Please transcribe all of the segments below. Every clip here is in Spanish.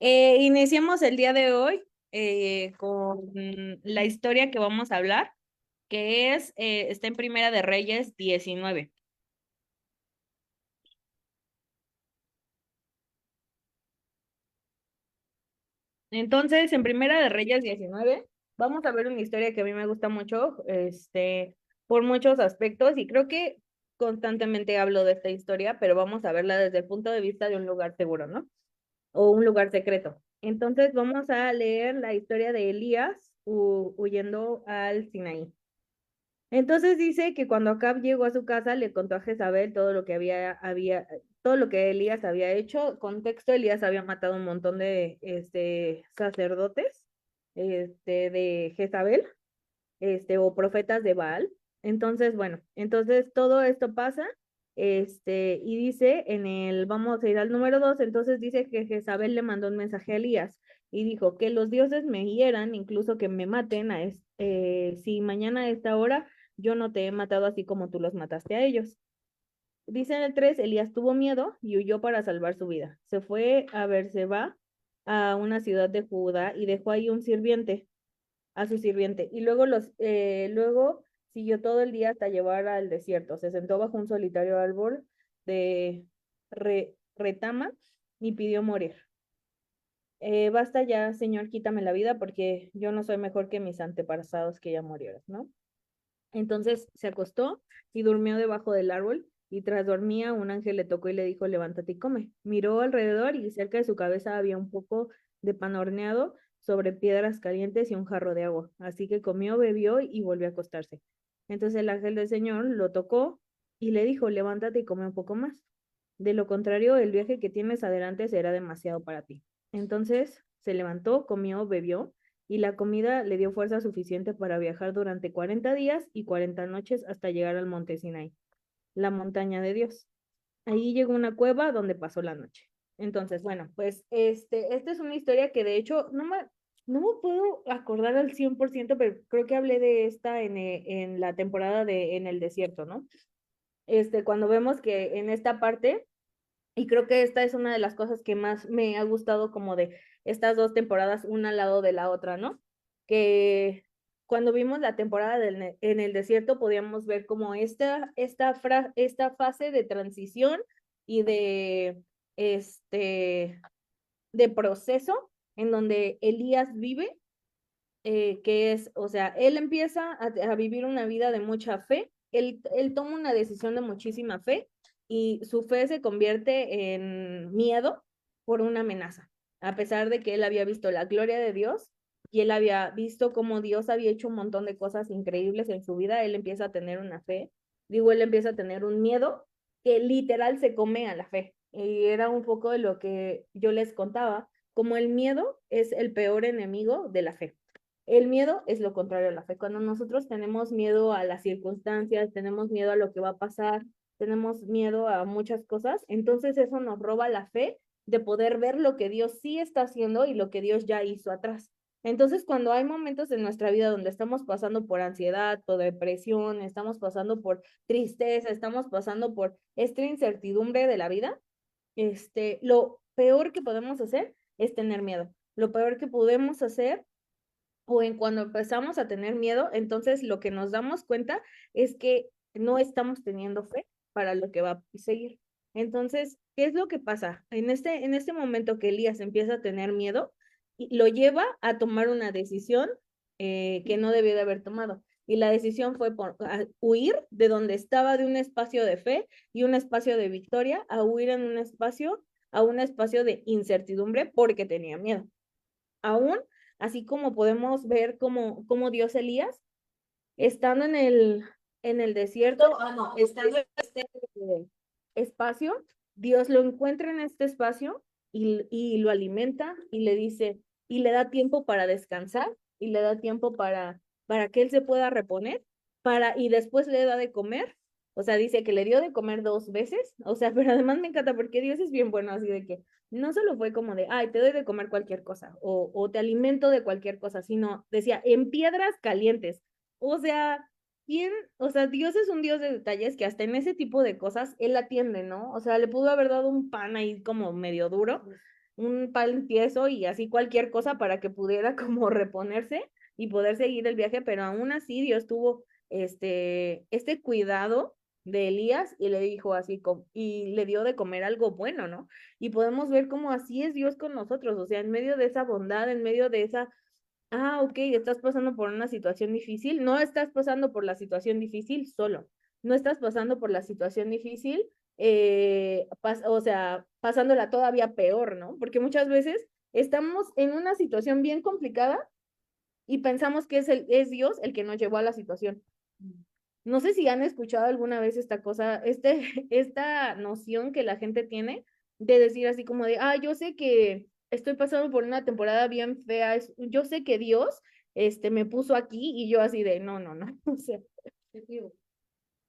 Iniciamos el día de hoy con la historia que vamos a hablar, que está en Primera de Reyes 19. Entonces, en Primera de Reyes 19, vamos a ver una historia que a mí me gusta mucho, por muchos aspectos, y creo que constantemente hablo de esta historia, pero vamos a verla desde el punto de vista de un lugar seguro, ¿no? O un lugar secreto. Entonces, vamos a leer la historia de Elías huyendo al Sinaí. Entonces dice que cuando Acab llegó a su casa, le contó a Jezabel todo lo que todo lo que Elías había hecho. Contexto: Elías había matado un montón de sacerdotes de Jezabel, o profetas de Baal. Entonces, bueno, entonces todo esto pasa, y dice vamos a ir al número 2. Entonces dice que Jezabel le mandó un mensaje a Elías y dijo: que los dioses me hieran, incluso que me maten, si mañana a esta hora yo no te he matado así como tú los mataste a ellos. Dice en el 3: Elías tuvo miedo y huyó para salvar su vida. Se fue a Berseba, a una ciudad de Judá, y dejó ahí a su sirviente, y luego siguió todo el día hasta llevar al desierto. Se sentó bajo un solitario árbol de retama y pidió morir. Basta ya, Señor, quítame la vida, porque yo no soy mejor que mis antepasados que ya murieron, ¿no? Entonces se acostó y durmió debajo del árbol, y tras dormía un ángel le tocó y le dijo: levántate y come. Miró alrededor, y cerca de su cabeza había un poco de pan horneado sobre piedras calientes y un jarro de agua. Así que comió, bebió y volvió a acostarse. Entonces el ángel del Señor lo tocó y le dijo: levántate y come un poco más. De lo contrario, el viaje que tienes adelante será demasiado para ti. Entonces se levantó, comió, bebió, y la comida le dio fuerza suficiente para viajar durante 40 días y 40 noches hasta llegar al monte Sinai, la montaña de Dios. Ahí llegó a una cueva donde pasó la noche. Entonces, bueno, pues esta es una historia que de hecho no me puedo acordar al 100%, pero creo que hablé de esta en la temporada de En el Desierto, ¿no? Cuando vemos que en esta parte, y creo que esta es una de las cosas que más me ha gustado como de estas dos temporadas, una al lado de la otra, ¿no? Que cuando vimos la temporada en el desierto podíamos ver como esta fase de transición y este, de proceso en donde Elías vive, que es, o sea, él empieza a vivir una vida de mucha fe. Él toma una decisión de muchísima fe, y su fe se convierte en miedo por una amenaza, a pesar de que él había visto la gloria de Dios y él había visto cómo Dios había hecho un montón de cosas increíbles en su vida. Él empieza a tener una fe, digo, él empieza a tener un miedo que literal se come a la fe. Y era un poco de lo que yo les contaba, como el miedo es el peor enemigo de la fe. El miedo es lo contrario a la fe. Cuando nosotros tenemos miedo a las circunstancias, tenemos miedo a lo que va a pasar, tenemos miedo a muchas cosas, entonces eso nos roba la fe de poder ver lo que Dios sí está haciendo y lo que Dios ya hizo atrás. Entonces, cuando hay momentos en nuestra vida donde estamos pasando por ansiedad, por depresión, estamos pasando por tristeza, estamos pasando por esta incertidumbre de la vida, lo peor que podemos hacer es tener miedo. Lo peor que podemos hacer, o en cuando empezamos a tener miedo, entonces lo que nos damos cuenta es que no estamos teniendo fe para lo que va a seguir. Entonces, ¿qué es lo que pasa? En este momento que Elías empieza a tener miedo, y lo lleva a tomar una decisión que no debió de haber tomado. Y la decisión fue huir de donde estaba, de un espacio de fe y un espacio de victoria, a huir a un espacio de incertidumbre porque tenía miedo. Aún así, como podemos ver cómo Dios Elías, estando en el desierto, no, estando en este espacio, Dios lo encuentra en este espacio, y lo alimenta y le dice, y le da tiempo para descansar, y le da tiempo para que él se pueda reponer, y después le da de comer. O sea, dice que le dio de comer 2 veces, o sea, pero además me encanta porque Dios es bien bueno, así de que no solo fue como de: ay, te doy de comer cualquier cosa, o te alimento de cualquier cosa, sino decía: en piedras calientes. O sea, bien, o sea, Dios es un Dios de detalles, que hasta en ese tipo de cosas Él atiende, ¿no? O sea, le pudo haber dado un pan ahí como medio duro, un pan tieso y así cualquier cosa para que pudiera como reponerse y poder seguir el viaje, pero aún así Dios tuvo este cuidado de Elías y le dijo así, y le dio de comer algo bueno, ¿no? Y podemos ver cómo así es Dios con nosotros, o sea, en medio de esa bondad, en medio de esa, ok, estás pasando por una situación difícil, no estás pasando por la situación difícil solo, no estás pasando por la situación difícil, o sea, pasándola todavía peor, ¿no? Porque muchas veces estamos en una situación bien complicada y pensamos que es Dios el que nos llevó a la situación. No sé si han escuchado alguna vez esta cosa, esta noción que la gente tiene de decir así como de, yo sé que estoy pasando por una temporada bien fea, yo sé que Dios, me puso aquí y yo así de, no, no, no, o sea,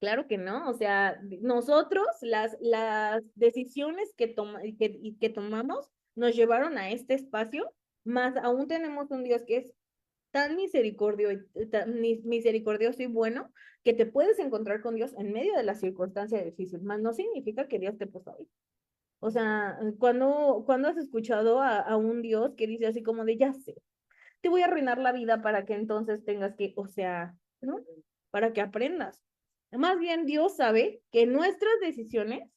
claro que no, o sea, nosotros las decisiones que tomamos nos llevaron a este espacio, más aún tenemos un Dios que es tan misericordioso y bueno que te puedes encontrar con Dios en medio de la circunstancia difícil, más no significa que Dios te puso ahí. O sea, cuando has escuchado a un Dios que dice así como de, ya sé, te voy a arruinar la vida para que entonces tengas que, o sea, ¿no? Para que aprendas. Más bien Dios sabe que nuestras decisiones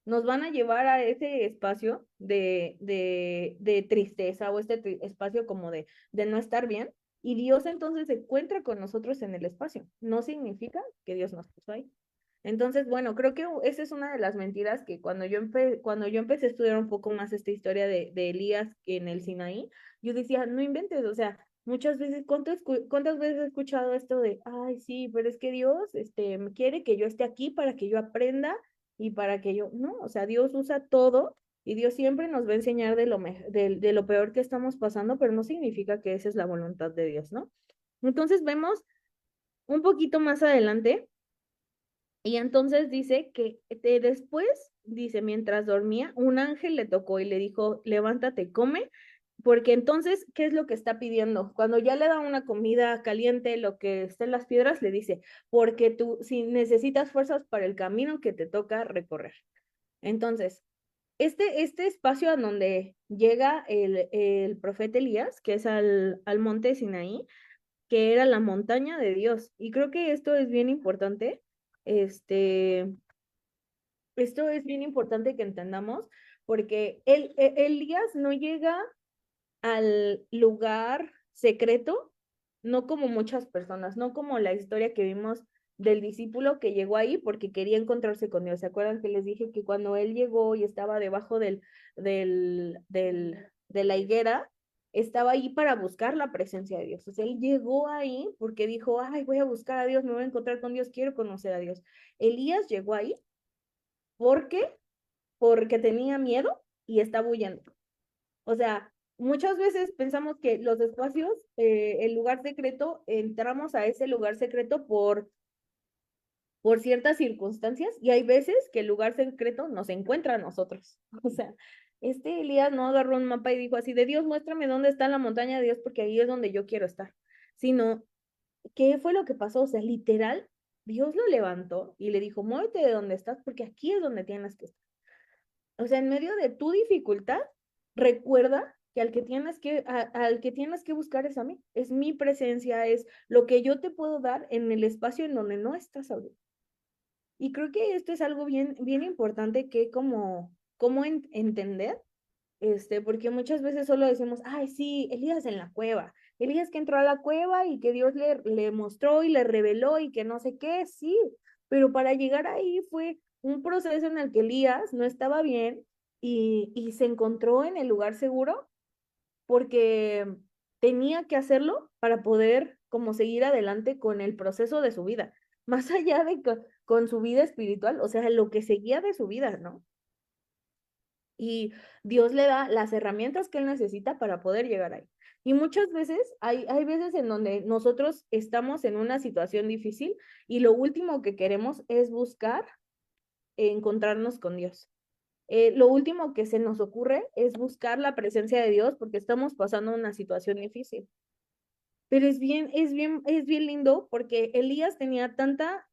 nos van a llevar a ese espacio de tristeza o espacio como de no estar bien. Y Dios entonces se encuentra con nosotros en el espacio. No significa que Dios nos puso ahí. Entonces, bueno, creo que esa es una de las mentiras que cuando yo empecé a estudiar un poco más esta historia de Elías en el Sinaí, yo decía, no inventes, o sea, muchas veces, ¿cuántas veces he escuchado esto de, ay, sí, pero es que Dios, me quiere que yo esté aquí para que yo aprenda y para que yo, no, o sea, Dios usa todo y Dios siempre nos va a enseñar de lo peor que estamos pasando, pero no significa que esa es la voluntad de Dios, ¿no? Entonces vemos un poquito más adelante y entonces dice que después, dice, mientras dormía, un ángel le tocó y le dijo, levántate, come, porque entonces, ¿qué es lo que está pidiendo? Cuando ya le da una comida caliente, lo que está en las piedras, le dice, porque tú, si necesitas fuerzas para el camino que te toca recorrer. Entonces, este espacio a donde llega el profeta Elías, que es al monte Sinaí, que era la montaña de Dios. Y creo que esto es bien importante. Este, Esto es bien importante que entendamos, porque Elías no llega al lugar secreto, no como muchas personas, no como la historia que vimos del discípulo que llegó ahí porque quería encontrarse con Dios. ¿Se acuerdan que les dije que cuando él llegó y estaba debajo de la higuera, estaba ahí para buscar la presencia de Dios? O sea, él llegó ahí porque dijo, ay, voy a buscar a Dios, me voy a encontrar con Dios, quiero conocer a Dios. Elías llegó ahí porque porque tenía miedo y estaba huyendo. O sea, muchas veces pensamos que los espacios, el lugar secreto, entramos a ese lugar secreto por ciertas circunstancias y hay veces que el lugar secreto nos encuentra a nosotros. O sea, este Elías no agarró un mapa y dijo así de Dios, muéstrame dónde está la montaña de Dios porque ahí es donde yo quiero estar. Sino, ¿qué fue lo que pasó? O sea, literal, Dios lo levantó y le dijo, muévete de donde estás porque aquí es donde tienes que estar. O sea, en medio de tu dificultad, recuerda que al que tienes que buscar es a mí. Es mi presencia, es lo que yo te puedo dar en el espacio en donde no estás ahorita. Y creo que esto es algo bien, bien importante que como entender, porque muchas veces solo decimos, ay, sí, Elías en la cueva. Elías que entró a la cueva y que Dios le mostró y le reveló y que no sé qué, sí, pero para llegar ahí fue un proceso en el que Elías no estaba bien y se encontró en el lugar seguro porque tenía que hacerlo para poder como seguir adelante con el proceso de su vida, más allá de con su vida espiritual, o sea, lo que seguía de su vida, ¿no? Y Dios le da las herramientas que él necesita para poder llegar ahí. Y muchas veces hay veces en donde nosotros estamos en una situación difícil y lo último que queremos es buscar encontrarnos con Dios. Lo último que se nos ocurre es buscar la presencia de Dios porque estamos pasando una situación difícil. Pero es bien lindo porque Elías tenía tanta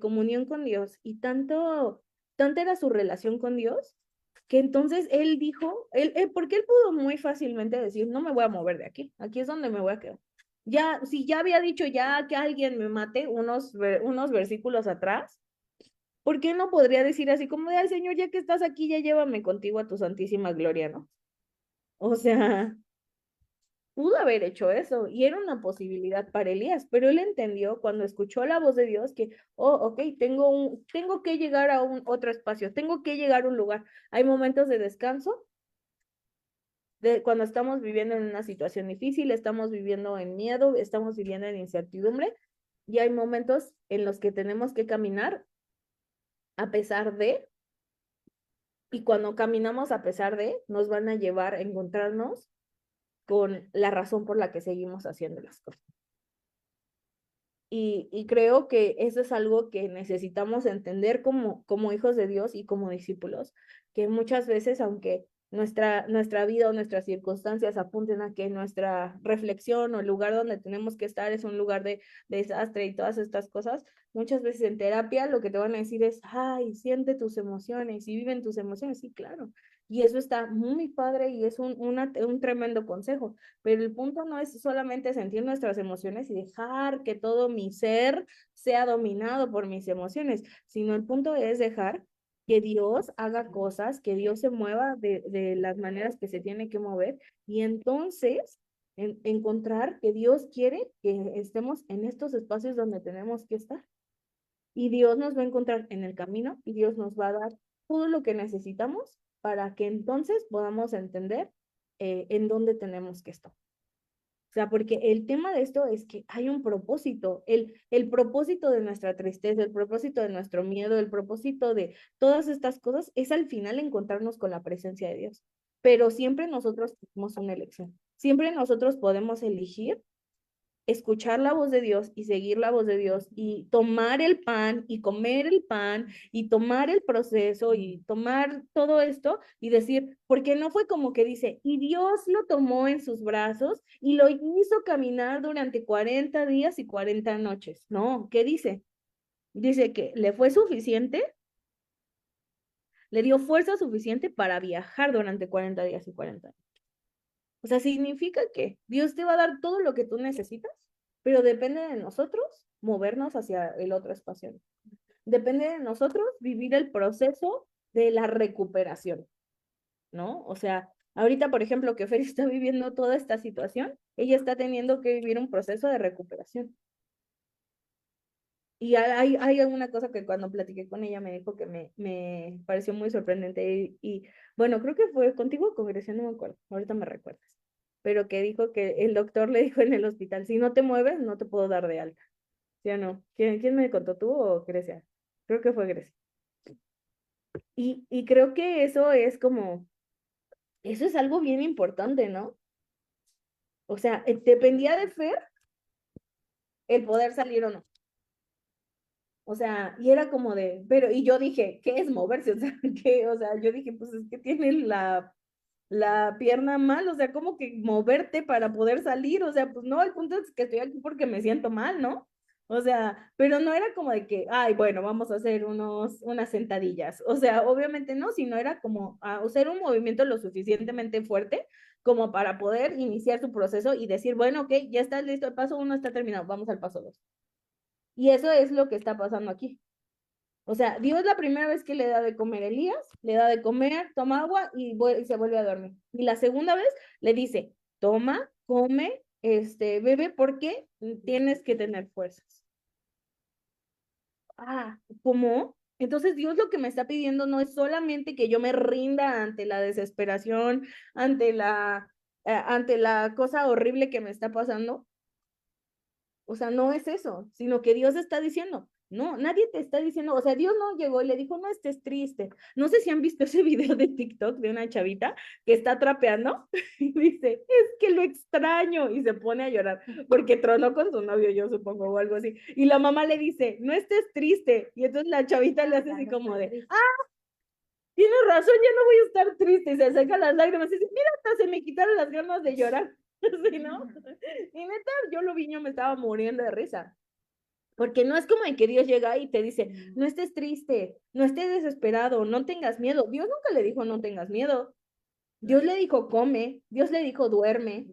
comunión con Dios y tanta era su relación con Dios que entonces él dijo, porque él pudo muy fácilmente decir, no me voy a mover de aquí, aquí es donde me voy a quedar. Ya, si ya había dicho ya que alguien me mate unos versículos atrás, ¿por qué no podría decir así como de, ay, Señor, ya que estás aquí, ya llévame contigo a tu santísima gloria, ¿no? O sea, pudo haber hecho eso y era una posibilidad para Elías, pero él entendió cuando escuchó la voz de Dios que, oh, ok, tengo que llegar a un otro espacio, tengo que llegar a un lugar. Hay momentos de descanso, cuando estamos viviendo en una situación difícil, estamos viviendo en miedo, estamos viviendo en incertidumbre y hay momentos en los que tenemos que caminar a pesar de, y cuando caminamos a pesar de, nos van a llevar a encontrarnos con la razón por la que seguimos haciendo las cosas. Y creo que eso es algo que necesitamos entender como hijos de Dios y como discípulos, que muchas veces, aunque nuestra vida o nuestras circunstancias apunten a que nuestra reflexión o el lugar donde tenemos que estar es un lugar de desastre y todas estas cosas, muchas veces en terapia lo que te van a decir es, ay, siente tus emociones y viven tus emociones, sí, claro. Y eso está muy padre y es un tremendo consejo. Pero el punto no es solamente sentir nuestras emociones y dejar que todo mi ser sea dominado por mis emociones, sino el punto es dejar que Dios haga cosas, que Dios se mueva de las maneras que se tiene que mover y entonces encontrar que Dios quiere que estemos en estos espacios donde tenemos que estar. Y Dios nos va a encontrar en el camino y Dios nos va a dar todo lo que necesitamos para que entonces podamos entender en dónde tenemos que estar. O sea, porque el tema de esto es que hay un propósito, el propósito de nuestra tristeza, el propósito de nuestro miedo, el propósito de todas estas cosas es al final encontrarnos con la presencia de Dios. Pero siempre nosotros tenemos una elección. Siempre nosotros podemos elegir escuchar la voz de Dios y seguir la voz de Dios y tomar el pan y comer el pan y tomar el proceso y tomar todo esto y decir, porque no fue como que dice, y Dios lo tomó en sus brazos y lo hizo caminar durante 40 días y 40 noches. No, ¿qué dice? Dice que le fue suficiente, le dio fuerza suficiente para viajar durante 40 días y 40 noches. O sea, significa que Dios te va a dar todo lo que tú necesitas, pero depende de nosotros movernos hacia el otro espacio. Depende de nosotros vivir el proceso de la recuperación, ¿no? O sea, ahorita, por ejemplo, que Fer está viviendo toda esta situación, ella está teniendo que vivir un proceso de recuperación. Y hay alguna cosa que cuando platiqué con ella me dijo que me pareció muy sorprendente bueno, creo que fue contigo o con Grecia, no me acuerdo, ahorita me recuerdas, pero que dijo que el doctor le dijo en el hospital, si no te mueves, no te puedo dar de alta, ¿sí o no? ¿Quién me contó, tú o Grecia? Creo que fue Grecia. Y creo que eso es algo bien importante, ¿no? O sea, dependía de Fer el poder salir o no. O sea, y era como de, pero, y yo dije, ¿qué es moverse? O sea, o sea, yo dije, pues es que tiene la pierna mal, o sea, ¿cómo que moverte para poder salir? O sea, pues no, el punto es que estoy aquí porque me siento mal, ¿no? O sea, pero no era como de que, ay, bueno, vamos a hacer unas sentadillas. O sea, obviamente no, sino era como hacer un movimiento lo suficientemente fuerte como para poder iniciar su proceso y decir, bueno, ok, ya está listo, el paso uno está terminado, vamos al paso dos. Y eso es lo que está pasando aquí. O sea, Dios la primera vez que le da de comer a Elías, le da de comer, toma agua y se vuelve a dormir. Y la segunda vez le dice, toma, come, bebe, porque tienes que tener fuerzas. ¿Cómo? Entonces Dios lo que me está pidiendo no es solamente que yo me rinda ante la desesperación, ante la cosa horrible que me está pasando, o sea, no es eso, sino que Dios está diciendo, no, nadie te está diciendo, o sea, Dios no llegó y le dijo, no estés triste. No sé si han visto ese video de TikTok de una chavita que está trapeando y dice, es que lo extraño y se pone a llorar porque tronó con su novio, yo supongo, o algo así. Y la mamá le dice, no estés triste. Y entonces la chavita le hace así como de, tienes razón, ya no voy a estar triste. Y se seca las lágrimas y dice, mira, hasta se me quitaron las ganas de llorar. ¿Sí, no? Y neta, yo lo vi, yo me estaba muriendo de risa. Porque no es como de que Dios llega y te dice, no estés triste, no estés desesperado, no tengas miedo. Dios nunca le dijo no tengas miedo. Dios le dijo come, Dios le dijo duerme.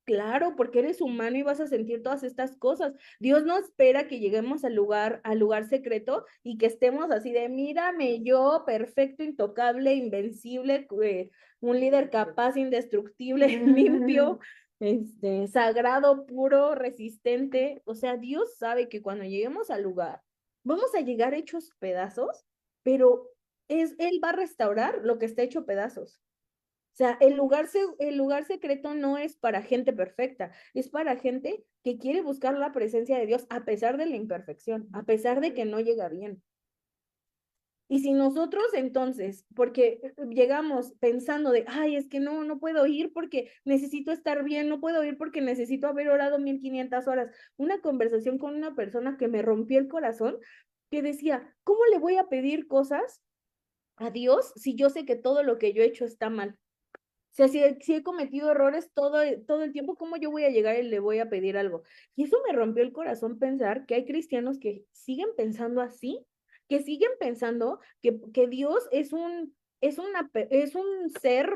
Claro, porque eres humano y vas a sentir todas estas cosas. Dios no espera que lleguemos al lugar secreto y que estemos así de, mírame yo, perfecto, intocable, invencible, un líder capaz, indestructible, limpio, sagrado, puro, resistente. O sea, Dios sabe que cuando lleguemos al lugar, vamos a llegar hechos pedazos, pero Él va a restaurar lo que está hecho pedazos. O sea, el lugar secreto no es para gente perfecta, es para gente que quiere buscar la presencia de Dios a pesar de la imperfección, a pesar de que no llega bien. Y si nosotros entonces, porque llegamos pensando de, ay, es que no puedo ir porque necesito estar bien, no puedo ir porque necesito haber orado 1500 horas. Una conversación con una persona que me rompió el corazón, que decía, ¿cómo le voy a pedir cosas a Dios si yo sé que todo lo que yo he hecho está mal? O sea, si he cometido errores todo el tiempo, ¿cómo yo voy a llegar y le voy a pedir algo? Y eso me rompió el corazón pensar que hay cristianos que siguen pensando así, que siguen pensando que Dios es un ser,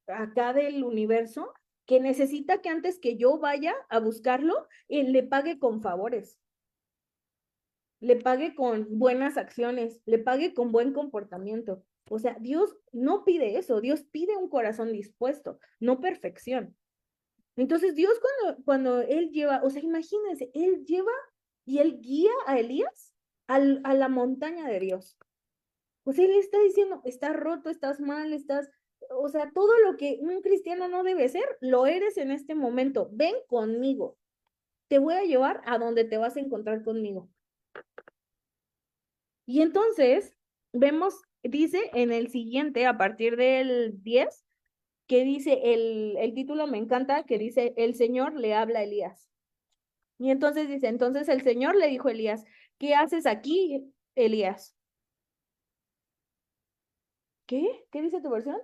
acá del universo, que necesita que antes que yo vaya a buscarlo, él le pague con favores, le pague con buenas acciones, le pague con buen comportamiento. O sea, Dios no pide eso, Dios pide un corazón dispuesto, no perfección. Entonces Dios cuando Él lleva, o sea, imagínense, Él lleva y Él guía a Elías a la montaña de Dios. O sea, Él está diciendo, estás roto, estás mal, o sea, todo lo que un cristiano no debe ser, lo eres en este momento. Ven conmigo, te voy a llevar a donde te vas a encontrar conmigo. Y entonces vemos, dice en el siguiente, a partir del 10 que dice, el título me encanta, que dice, el Señor le habla a Elías. Y entonces dice, entonces el Señor le dijo a Elías, ¿qué haces aquí, Elías? ¿Qué? ¿Qué dice tu versión?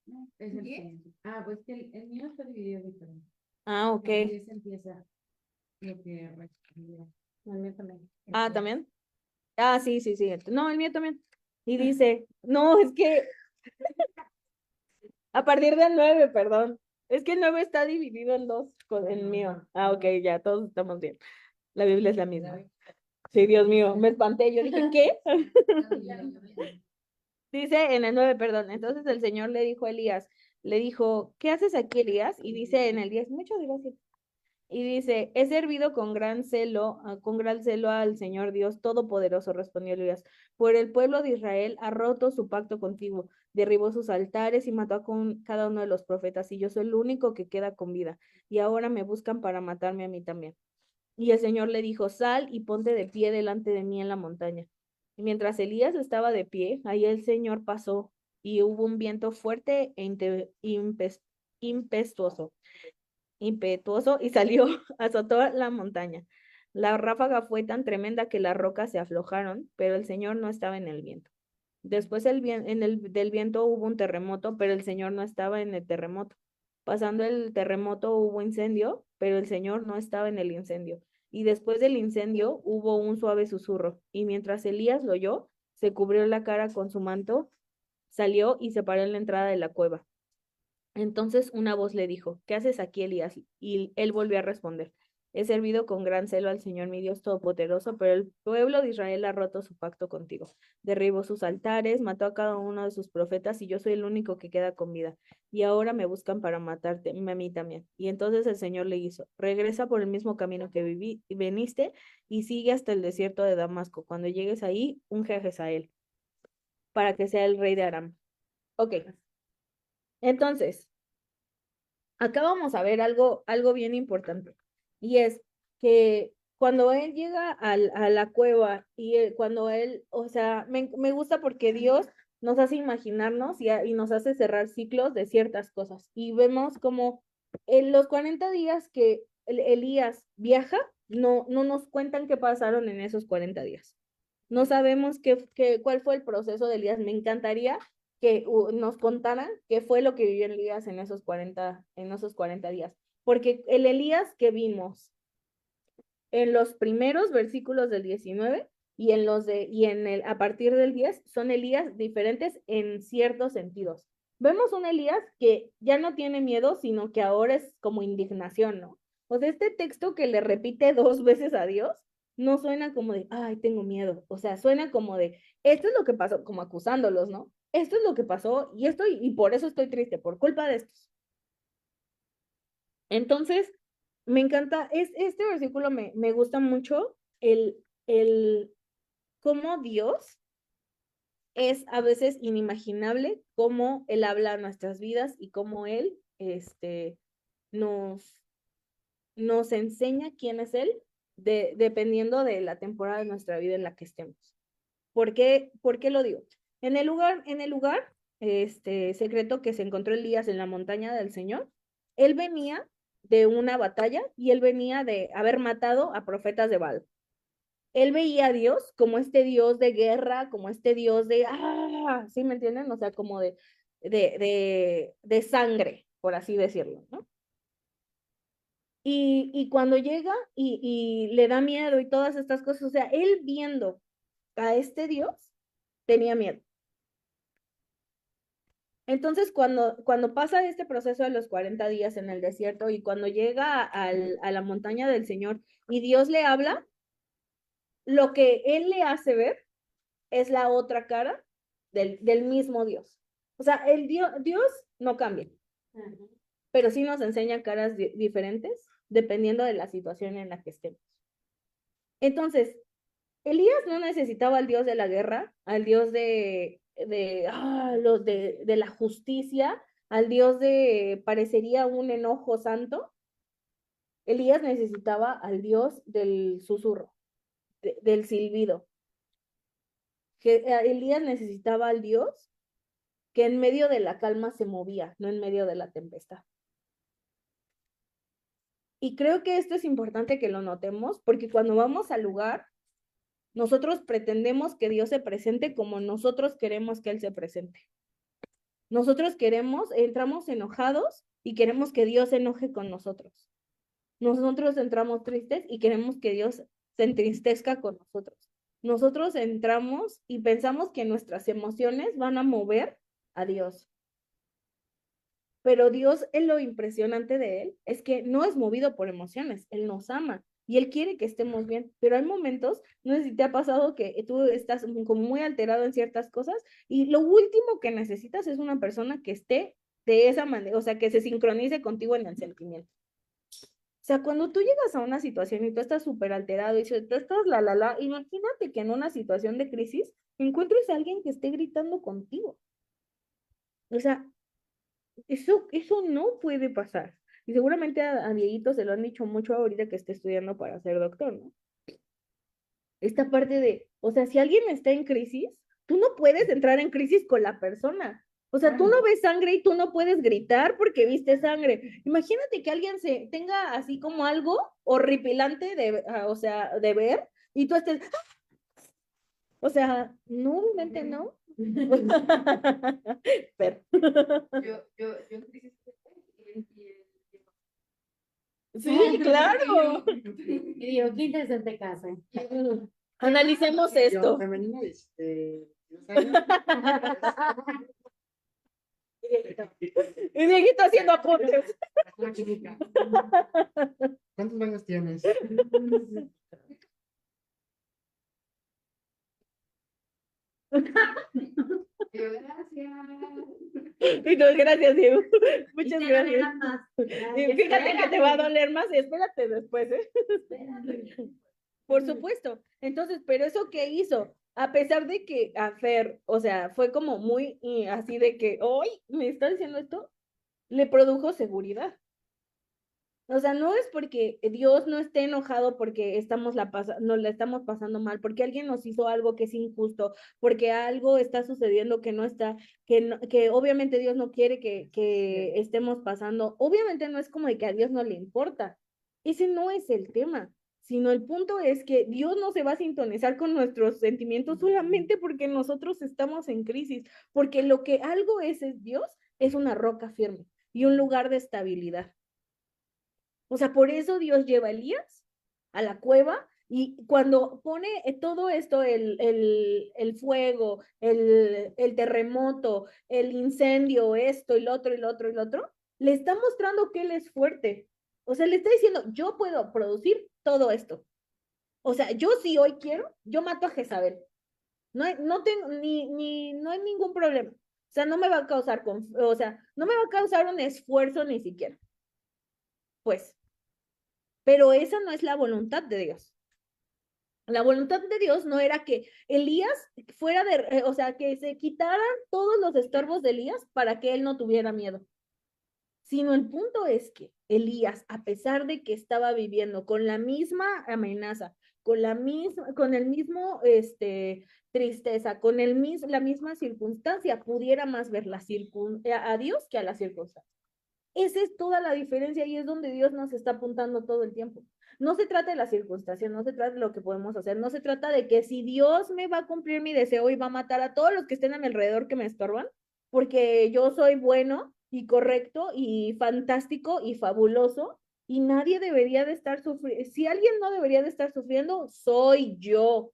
No, es el siguiente. Ah, pues que el mío está dividido diferente. Ah, ok. Así se empieza lo que respondió. El mío también. Ah, ¿también? Ah, sí, sí, sí. No, el mío también. Y dice, no, es que a partir del 9, perdón. Es que el 9 está dividido en dos con el mío. Ah, ok, ya, todos estamos bien. La Biblia es la misma. Sí, Dios mío, me espanté. Yo dije, ¿qué? Dice en el 9, perdón. Entonces el Señor le dijo a Elías, le dijo, ¿qué haces aquí, Elías? Y dice en el 10, muchas gracias. Y dice, he servido con gran celo al Señor Dios Todopoderoso, respondió Elías. Por el pueblo de Israel ha roto su pacto contigo, derribó sus altares y mató a cada uno de los profetas, y yo soy el único que queda con vida. Y ahora me buscan para matarme a mí también. Y el Señor le dijo, sal y ponte de pie delante de mí en la montaña. Y mientras Elías estaba de pie, ahí el Señor pasó y hubo un viento fuerte impetuoso, impetuoso y salió, azotó la montaña. La ráfaga fue tan tremenda que las rocas se aflojaron, pero el Señor no estaba en el viento. Después del viento hubo un terremoto, pero el Señor no estaba en el terremoto. Pasando el terremoto hubo incendio, pero el Señor no estaba en el incendio. Y después del incendio hubo un suave susurro, y mientras Elías lo oyó, se cubrió la cara con su manto, salió y se paró en la entrada de la cueva. Entonces una voz le dijo, ¿qué haces aquí, Elías? Y él volvió a responder, he servido con gran celo al Señor mi Dios Todopoderoso, pero el pueblo de Israel ha roto su pacto contigo. Derribó sus altares, mató a cada uno de sus profetas y yo soy el único que queda con vida. Y ahora me buscan para matarte, a mí también. Y entonces el Señor le hizo, regresa por el mismo camino que veniste y sigue hasta el desierto de Damasco. Cuando llegues ahí, unge a Jezael para que sea el rey de Aram. Ok, entonces acá vamos a ver algo bien importante. Y es que cuando él llega a la cueva y cuando él, o sea, me gusta porque Dios nos hace imaginarnos y nos hace cerrar ciclos de ciertas cosas. Y vemos como en los 40 días que Elías viaja, no nos cuentan qué pasaron en esos 40 días. No sabemos cuál fue el proceso de Elías. Me encantaría que nos contaran qué fue lo que vivió Elías en esos 40 días. Porque el Elías que vimos en los primeros versículos del 19 y a partir del 10 son Elías diferentes en ciertos sentidos. Vemos un Elías que ya no tiene miedo, sino que ahora es como indignación, ¿no? O sea, este texto que le repite 2 veces a Dios, no suena como de, ay, tengo miedo. O sea, suena como de, esto es lo que pasó, como acusándolos, ¿no? Esto es lo que pasó y por eso estoy triste, por culpa de estos. Entonces, me encanta, este versículo me gusta mucho el cómo Dios es a veces inimaginable, cómo Él habla a nuestras vidas y cómo Él nos, nos enseña quién es Él, dependiendo de la temporada de nuestra vida en la que estemos. ¿Por qué lo digo? En el lugar secreto que se encontró Elías en la montaña del Señor, él venía de una batalla y él venía de haber matado a profetas de Baal. Él veía a Dios como este Dios de guerra, como este Dios de, ¿sí me entienden? O sea, como de sangre, por así decirlo, ¿no? Y cuando llega y le da miedo y todas estas cosas, o sea, él viendo a este Dios, tenía miedo. Entonces, cuando pasa este proceso de los 40 días en el desierto y cuando llega a la montaña del Señor y Dios le habla, lo que Él le hace ver es la otra cara del mismo Dios. O sea, Dios no cambia, pero sí nos enseña caras diferentes dependiendo de la situación en la que estemos. Entonces, Elías no necesitaba al Dios de la guerra, al Dios de la justicia, al Dios parecería un enojo santo. Elías necesitaba al Dios del susurro, del silbido. Elías necesitaba al Dios que en medio de la calma se movía, no en medio de la tempestad. Y creo que esto es importante que lo notemos, porque cuando vamos al lugar, nosotros pretendemos que Dios se presente como nosotros queremos que Él se presente. Nosotros entramos enojados y queremos que Dios se enoje con nosotros. Nosotros entramos tristes y queremos que Dios se entristezca con nosotros. Nosotros entramos y pensamos que nuestras emociones van a mover a Dios. Pero Dios, lo impresionante de Él es que no es movido por emociones, Él nos ama y Él quiere que estemos bien, pero hay momentos, no sé si te ha pasado que tú estás como muy alterado en ciertas cosas y lo último que necesitas es una persona que esté de esa manera, o sea, que se sincronice contigo en el sentimiento. O sea, cuando tú llegas a una situación y tú estás súper alterado y tú estás imagínate que en una situación de crisis encuentres a alguien que esté gritando contigo. O sea, eso no puede pasar. Y seguramente a Dieguito se lo han dicho mucho ahorita que está estudiando para ser doctor, ¿no? Esta parte o sea, si alguien está en crisis, tú no puedes entrar en crisis con la persona. O sea, tú no ves sangre y tú no puedes gritar porque viste sangre. Imagínate que alguien tenga así como algo horripilante o sea, de ver y tú estés, o sea, no, obviamente no. Pero. Yo crisis Sí, claro. y digo, qué interesante casa. Analicemos esto. Femenino, 10 años. Y Dieguito haciendo apuntes. Una chiquita. ¿Cuántos baños tienes? Y no, gracias, Diego. Muchas Y te gracias. dolerá más. Y fíjate que te va a doler más, espérate después, ¿eh? Por supuesto. Entonces, pero eso qué hizo, a pesar de que a Fer, o sea, fue como muy así de que, hoy me está diciendo esto, le produjo seguridad. O sea, no es porque Dios no esté enojado porque nos la estamos pasando mal, porque alguien nos hizo algo que es injusto, porque algo está sucediendo que no está, que obviamente Dios no quiere que estemos pasando. Obviamente no es como de que a Dios no le importa. Ese no es el tema, sino el punto es que Dios no se va a sintonizar con nuestros sentimientos solamente porque nosotros estamos en crisis, porque lo que algo es Dios, es una roca firme y un lugar de estabilidad. O sea, por eso Dios lleva a Elías a la cueva, y cuando pone todo esto, el fuego, el terremoto, el incendio, esto y lo otro y lo otro y lo otro, le está mostrando que él es fuerte. O sea, le está diciendo, yo puedo producir todo esto. O sea, yo si hoy quiero, yo mato a Jezabel. No tengo no hay ningún problema. O sea, no me va a causar, o sea, no me va a causar un esfuerzo ni siquiera. Pues, pero esa no es la voluntad de Dios. La voluntad de Dios no era que Elías fuera o sea, que se quitaran todos los estorbos de Elías para que él no tuviera miedo. Sino el punto es que Elías, a pesar de que estaba viviendo con la misma amenaza, con el mismo, tristeza, con la misma circunstancia, pudiera más ver a Dios que a la circunstancia. Esa es toda la diferencia y es donde Dios nos está apuntando todo el tiempo. No se trata de la circunstancia, no se trata de lo que podemos hacer, no se trata de que si Dios me va a cumplir mi deseo y va a matar a todos los que estén a mi alrededor que me estorban, porque yo soy bueno y correcto y fantástico y fabuloso y nadie debería de estar sufriendo. Si alguien no debería de estar sufriendo, soy yo.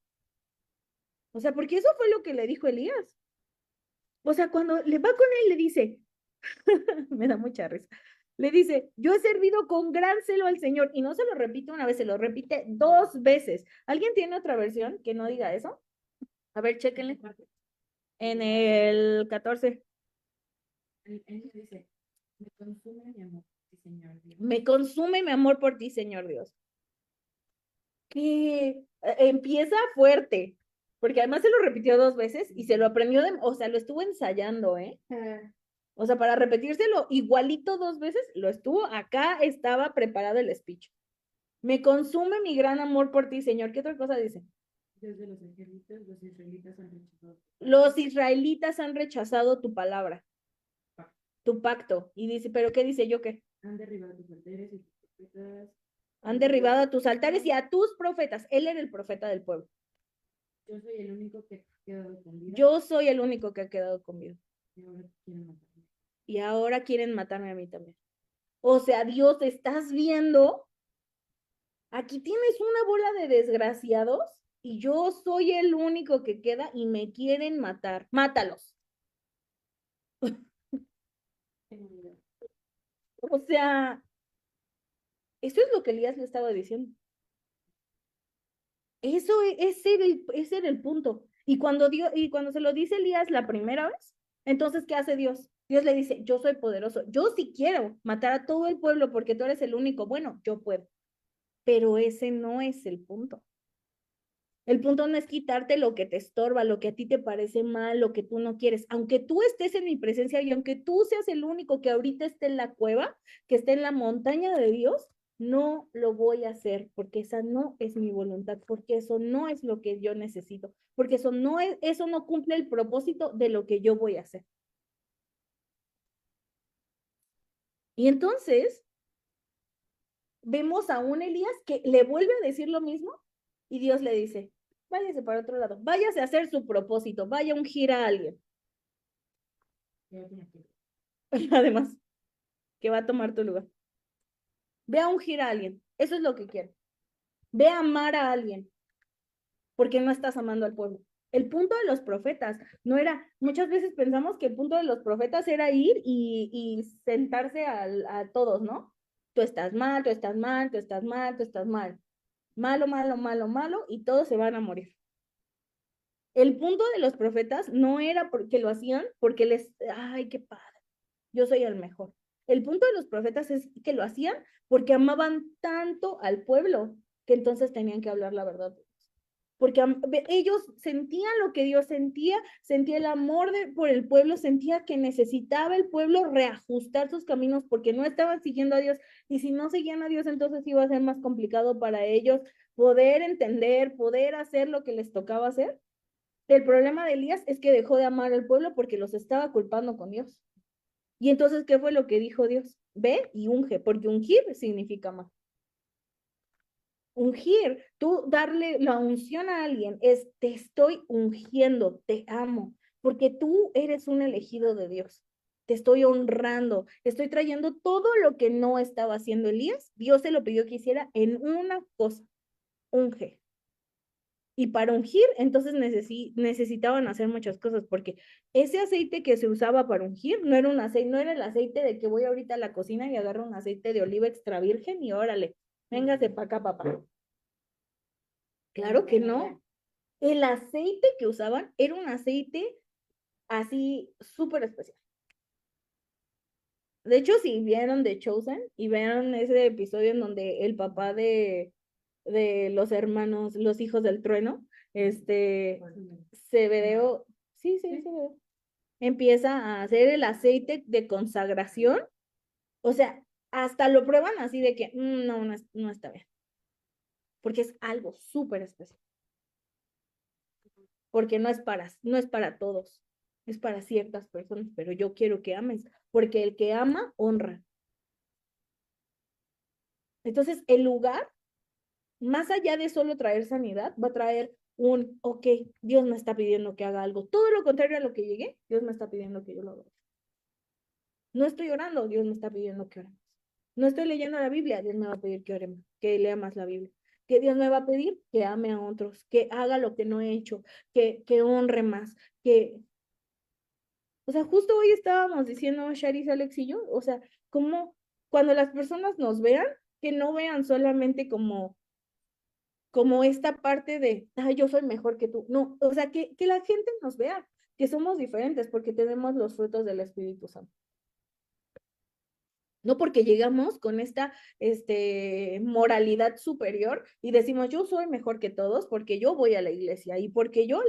O sea, porque eso fue lo que le dijo Elías. O sea, cuando le va con él, le dice, me da mucha risa. Le dice, yo he servido con gran celo al Señor, y no se lo repite una vez, se lo repite 2 veces. ¿Alguien tiene otra versión que no diga eso? A ver, chéquenle. En el 14. Él dice, me consume mi amor, sí, Señor Dios. Me consume mi amor por ti, Señor Dios. Que empieza fuerte, porque además se lo repitió 2 veces y se lo aprendió, o sea, lo estuvo ensayando, ¿eh? O sea, para repetírselo igualito 2 veces, lo estuvo, acá estaba preparado el speech. Me consume mi gran amor por ti, Señor. ¿Qué otra cosa dice? Dios de los ejércitos, los israelitas han rechazado. Los israelitas han rechazado tu palabra, tu pacto. Y dice, ¿pero qué dice yo qué? Han derribado tus altares y tus profetas. Han derribado a tus altares y a tus profetas. Él era el profeta del pueblo. Yo soy el único que ha quedado con vida. Yo soy el único que ha quedado con vida. Y ahora quieren matarme. Y ahora quieren matarme a mí también. O sea, Dios, ¿estás viendo? Aquí tienes una bola de desgraciados y yo soy el único que queda y me quieren matar. Mátalos. O sea, eso es lo que Elías le estaba diciendo. Ese era el punto. Y cuando se lo dice Elías la primera vez, entonces, ¿qué hace Dios? Dios le dice, yo soy poderoso. Yo sí quiero matar a todo el pueblo porque tú eres el único. Bueno, yo puedo. Pero ese no es el punto. El punto no es quitarte lo que te estorba, lo que a ti te parece mal, lo que tú no quieres. Aunque tú estés en mi presencia y aunque tú seas el único que ahorita esté en la cueva, que esté en la montaña de Dios, no lo voy a hacer porque esa no es mi voluntad, porque eso no es lo que yo necesito, porque eso no cumple el propósito de lo que yo voy a hacer. Y entonces vemos a un Elías que le vuelve a decir lo mismo y Dios le dice, váyase para otro lado, váyase a hacer su propósito, vaya a ungir a alguien. Además, que va a tomar tu lugar. Ve a ungir a alguien, eso es lo que quiero. Ve a amar a alguien, porque no estás amando al pueblo. El punto de los profetas no era, muchas veces pensamos que el punto de los profetas era ir y sentarse a todos, ¿no? Tú estás mal, tú estás mal, tú estás mal, tú estás mal. Malo, malo, malo, malo, y todos se van a morir. El punto de los profetas no era porque lo hacían, porque ay, qué padre, yo soy el mejor. El punto de los profetas es que lo hacían porque amaban tanto al pueblo que entonces tenían que hablar la verdad. Porque ellos sentían lo que Dios sentía el amor por el pueblo, sentía que necesitaba el pueblo reajustar sus caminos porque no estaban siguiendo a Dios, y si no seguían a Dios, entonces iba a ser más complicado para ellos poder entender, poder hacer lo que les tocaba hacer. El problema de Elías es que dejó de amar al pueblo porque los estaba culpando con Dios. Y entonces, ¿qué fue lo que dijo Dios? Ve y unge, porque ungir significa amar. Ungir, tú darle la unción a alguien es, te estoy ungiendo, te amo, porque tú eres un elegido de Dios. Te estoy honrando, estoy trayendo todo lo que no estaba haciendo Elías. Dios se lo pidió que hiciera en una cosa, unge. Y para ungir, entonces necesitaban hacer muchas cosas, porque ese aceite que se usaba para ungir no era un aceite, no era el aceite de que voy ahorita a la cocina y agarro un aceite de oliva extra virgen y órale, véngase para acá, papá. Claro que no. El aceite que usaban era un aceite así súper especial. De hecho, si vieron The Chosen y vieron ese episodio en donde el papá de los hermanos, los hijos del trueno, Zebedeo, sí, Zebedeo, empieza a hacer el aceite de consagración, o sea, hasta lo prueban así de que no está bien, porque es algo súper especial, porque no es para todos, es para ciertas personas, pero yo quiero que ames, porque el que ama, honra. Entonces, el lugar, más allá de solo traer sanidad, va a traer ok, Dios me está pidiendo que haga algo. Todo lo contrario a lo que llegué, Dios me está pidiendo que yo lo haga. No estoy orando, Dios me está pidiendo que oremos. No estoy leyendo la Biblia, Dios me va a pedir que oremos, que lea más la Biblia. Que Dios me va a pedir que ame a otros, que haga lo que no he hecho, que honre más, que... O sea, justo hoy estábamos diciendo Charis, Alex y yo, o sea, como cuando las personas nos vean, que no vean solamente como esta parte de, yo soy mejor que tú. No, o sea, que la gente nos vea, que somos diferentes porque tenemos los frutos del Espíritu Santo. No porque llegamos con esta moralidad superior y decimos, yo soy mejor que todos porque yo voy a la iglesia y porque yo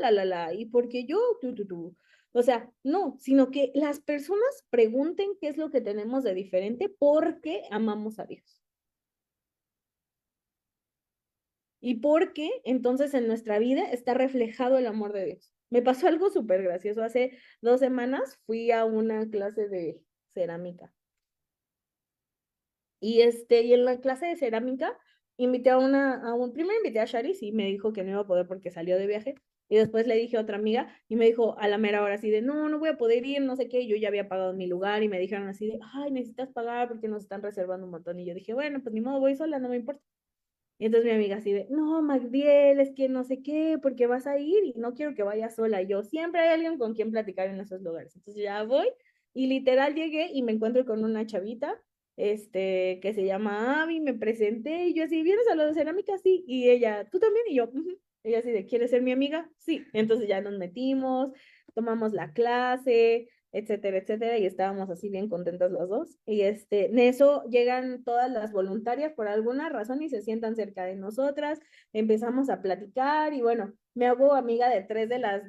y porque yo tú. O sea, no, sino que las personas pregunten qué es lo que tenemos de diferente porque amamos a Dios. Y porque entonces en nuestra vida está reflejado el amor de Dios. Me pasó algo súper gracioso. Hace 2 semanas fui a una clase de cerámica. Y en la clase de cerámica invité primero invité a Charis y me dijo que no iba a poder porque salió de viaje. Y después le dije a otra amiga y me dijo a la mera hora así de, no voy a poder ir, no sé qué. Y yo ya había pagado mi lugar y me dijeron así de, ay, necesitas pagar porque nos están reservando un montón. Y yo dije, bueno, pues ni modo, voy sola, no me importa. Y entonces mi amiga así de, no, Magdiel, es que no sé qué, porque vas a ir y no quiero que vayas sola. Y yo, siempre hay alguien con quien platicar en esos lugares. Entonces ya voy y literal llegué y me encuentro con una chavita, que se llama Abby, me presenté y yo así, ¿vienes a lo de cerámica? Sí. Y ella, ¿tú también? Y yo, ella así de, ¿quieres ser mi amiga? Sí. Entonces ya nos metimos, tomamos la clase, etcétera, etcétera, y estábamos así bien contentos los dos. Y en eso llegan todas las voluntarias por alguna razón y se sientan cerca de nosotras, empezamos a platicar y bueno, me hago amiga de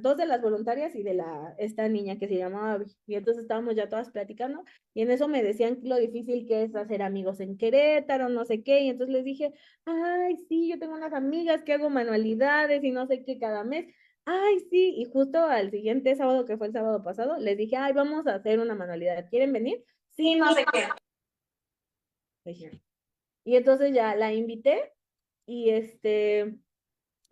2 de las voluntarias y de esta niña que se llamaba Abby. Y entonces estábamos ya todas platicando y en eso me decían lo difícil que es hacer amigos en Querétaro, no sé qué, y entonces les dije, ay, sí, yo tengo unas amigas que hago manualidades y no sé qué cada mes. Ay, sí, y justo al siguiente sábado, que fue el sábado pasado, les dije, ay, vamos a hacer una manualidad, ¿quieren venir? Sí, no sé qué. Y entonces ya la invité y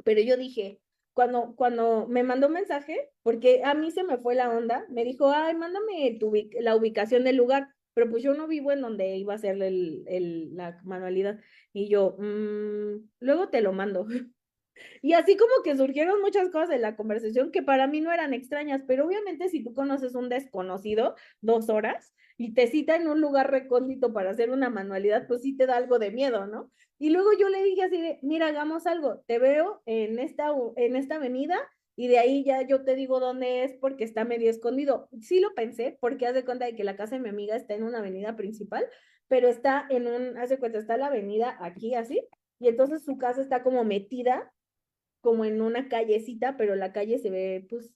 pero yo dije, cuando me mandó mensaje, porque a mí se me fue la onda, me dijo, ay, mándame la ubicación del lugar, pero pues yo no vivo en donde iba a ser la manualidad. Y yo, luego te lo mando. Y así como que surgieron muchas cosas en la conversación que para mí no eran extrañas, pero obviamente si tú conoces un desconocido 2 horas y te cita en un lugar recóndito para hacer una manualidad, pues sí te da algo de miedo, ¿no? Y luego yo le dije así de, mira, hagamos algo, te veo en esta avenida y de ahí ya yo te digo dónde es porque está medio escondido. Sí lo pensé porque haz de cuenta de que la casa de mi amiga está en una avenida principal, pero haz de cuenta, está la avenida aquí así, y entonces su casa está como metida como en una callecita, pero la calle se ve, pues,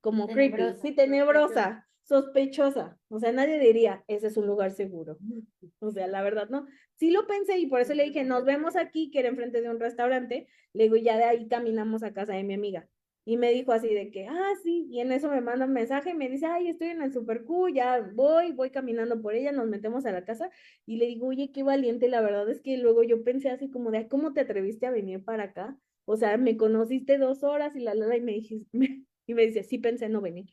como creepy, sí, tenebrosa, sospechosa. O sea, nadie diría, ese es un lugar seguro. O sea, la verdad, no. Sí lo pensé y por eso le dije, nos vemos aquí, que era enfrente de un restaurante. Le digo, y ya de ahí caminamos a casa de mi amiga. Y me dijo así de que, sí, y en eso me manda un mensaje y me dice, ay, estoy en el Super Q, ya voy caminando por ella, nos metemos a la casa y le digo, oye, qué valiente, la verdad es que luego yo pensé así como de, ¿cómo te atreviste a venir para acá? O sea, me conociste 2 horas y y me dijiste, y me dice, sí pensé no venir.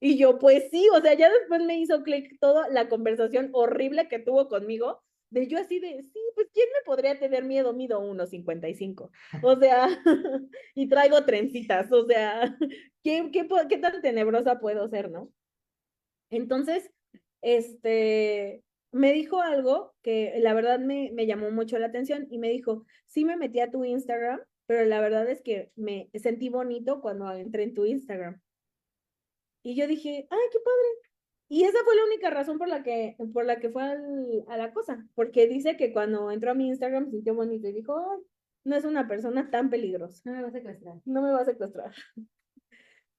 Y yo, pues sí, o sea, ya después me hizo clic toda la conversación horrible que tuvo conmigo, De yo así de, sí, pues ¿quién me podría tener miedo? Mido 1,55. O sea, y traigo trencitas, o sea, ¿qué tan tenebrosa puedo ser, no? Entonces, me dijo algo que la verdad me llamó mucho la atención y me dijo, sí me metí a tu Instagram, pero la verdad es que me sentí bonito cuando entré en tu Instagram. Y yo dije, ay, qué padre. Y esa fue la única razón por la que fue a la cosa, porque dice que cuando entró a mi Instagram se sintió bonito y dijo, ay, no es una persona tan peligrosa, No me vas a secuestrar. no me va a secuestrar.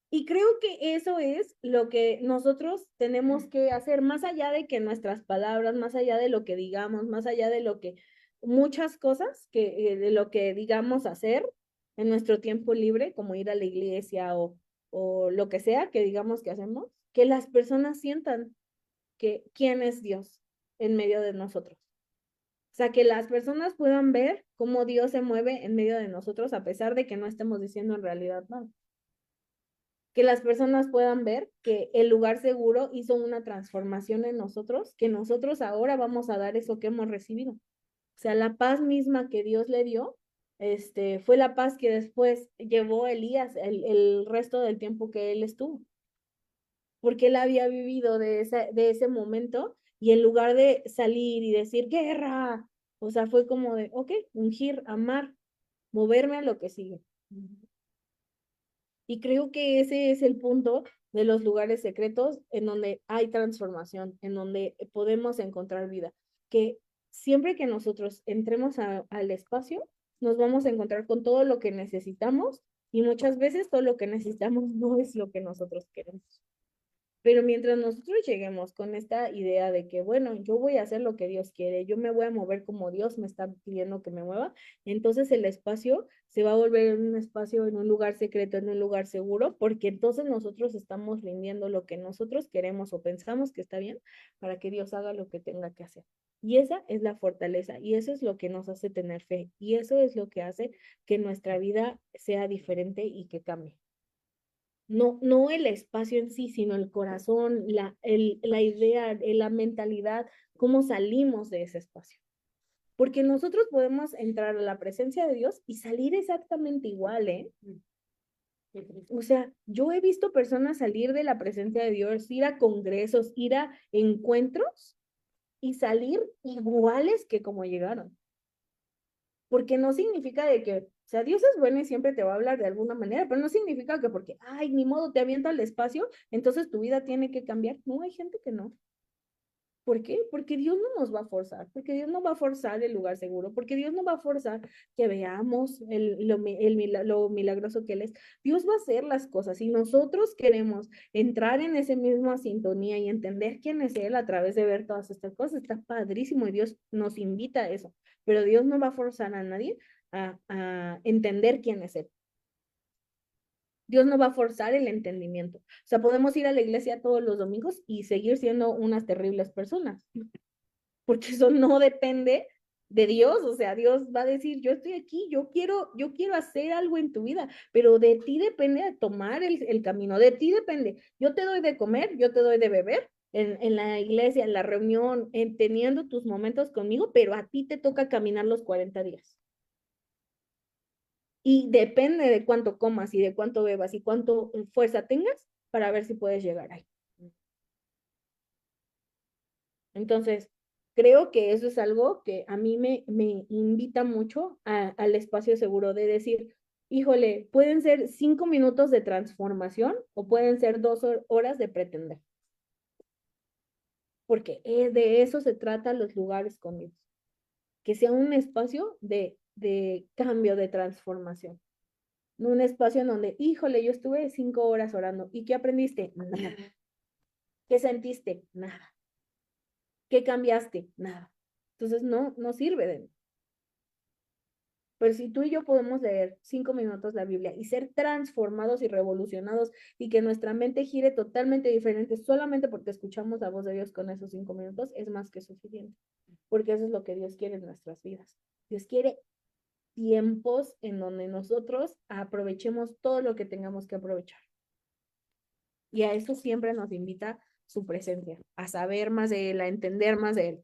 Y creo que eso es lo que nosotros tenemos que hacer, más allá de que nuestras palabras, más allá de lo que digamos, más allá de lo que muchas cosas de lo que digamos hacer en nuestro tiempo libre, como ir a la iglesia o lo que sea que digamos que hacemos, que las personas sientan que quién es Dios en medio de nosotros. O sea, que las personas puedan ver cómo Dios se mueve en medio de nosotros a pesar de que no estemos diciendo en realidad nada. Que las personas puedan ver que el lugar seguro hizo una transformación en nosotros, que nosotros ahora vamos a dar eso que hemos recibido. O sea, la paz misma que Dios le dio, fue la paz que después llevó Elías el resto del tiempo que él estuvo, porque él había vivido de ese momento y en lugar de salir y decir guerra, o sea, fue como de, ok, ungir, amar, moverme a lo que sigue. Y creo que ese es el punto de los lugares secretos en donde hay transformación, en donde podemos encontrar vida. Que siempre que nosotros entremos al espacio, nos vamos a encontrar con todo lo que necesitamos y muchas veces todo lo que necesitamos no es lo que nosotros queremos. Pero mientras nosotros lleguemos con esta idea de que, bueno, yo voy a hacer lo que Dios quiere, yo me voy a mover como Dios me está pidiendo que me mueva, entonces el espacio se va a volver en un espacio, en un lugar secreto, en un lugar seguro, porque entonces nosotros estamos rindiendo lo que nosotros queremos o pensamos que está bien para que Dios haga lo que tenga que hacer. Y esa es la fortaleza, y eso es lo que nos hace tener fe, y eso es lo que hace que nuestra vida sea diferente y que cambie. No, no el espacio en sí, sino el corazón, la idea, la mentalidad, cómo salimos de ese espacio. Porque nosotros podemos entrar a la presencia de Dios y salir exactamente igual, ¿eh? O sea, yo he visto personas salir de la presencia de Dios, ir a congresos, ir a encuentros y salir iguales que como llegaron. Porque no significa de que, o sea, Dios es bueno y siempre te va a hablar de alguna manera, pero no significa que porque, ay, ni modo, te avienta al espacio, entonces tu vida tiene que cambiar. No, hay gente que no. ¿Por qué? Porque Dios no nos va a forzar, porque Dios no va a forzar el lugar seguro, porque Dios no va a forzar que veamos lo milagroso que Él es. Dios va a hacer las cosas. Si nosotros queremos entrar en esa misma sintonía y entender quién es Él a través de ver todas estas cosas, está padrísimo y Dios nos invita a eso. Pero Dios no va a forzar a nadie a entender quién es Él. Dios no va a forzar el entendimiento. O sea, podemos ir a la iglesia todos los domingos y seguir siendo unas terribles personas porque eso no depende de Dios, o sea, Dios va a decir, yo estoy aquí, yo quiero hacer algo en tu vida, pero de ti depende de tomar el camino, de ti depende, yo te doy de comer, yo te doy de beber en la iglesia, en la reunión, teniendo tus momentos conmigo, pero a ti te toca caminar los 40 días. Y depende de cuánto comas y de cuánto bebas y cuánto fuerza tengas para ver si puedes llegar ahí. Entonces, creo que eso es algo que a mí me invita mucho al espacio seguro de decir, híjole, pueden ser 5 minutos de transformación o pueden ser 2 horas de pretender, porque de eso se trata los lugares con Dios, que sea un espacio de cambio, de transformación, no un espacio en donde, híjole, yo estuve 5 horas orando, ¿y qué aprendiste? Nada. ¿Qué sentiste? Nada. ¿Qué cambiaste? Nada. Entonces no sirve de nada. Pero si tú y yo podemos leer 5 minutos la Biblia y ser transformados y revolucionados y que nuestra mente gire totalmente diferente solamente porque escuchamos la voz de Dios con esos 5 minutos, es más que suficiente. Porque eso es lo que Dios quiere en nuestras vidas. Dios quiere tiempos en donde nosotros aprovechemos todo lo que tengamos que aprovechar. Y a eso siempre nos invita su presencia, a saber más de Él, a entender más de Él.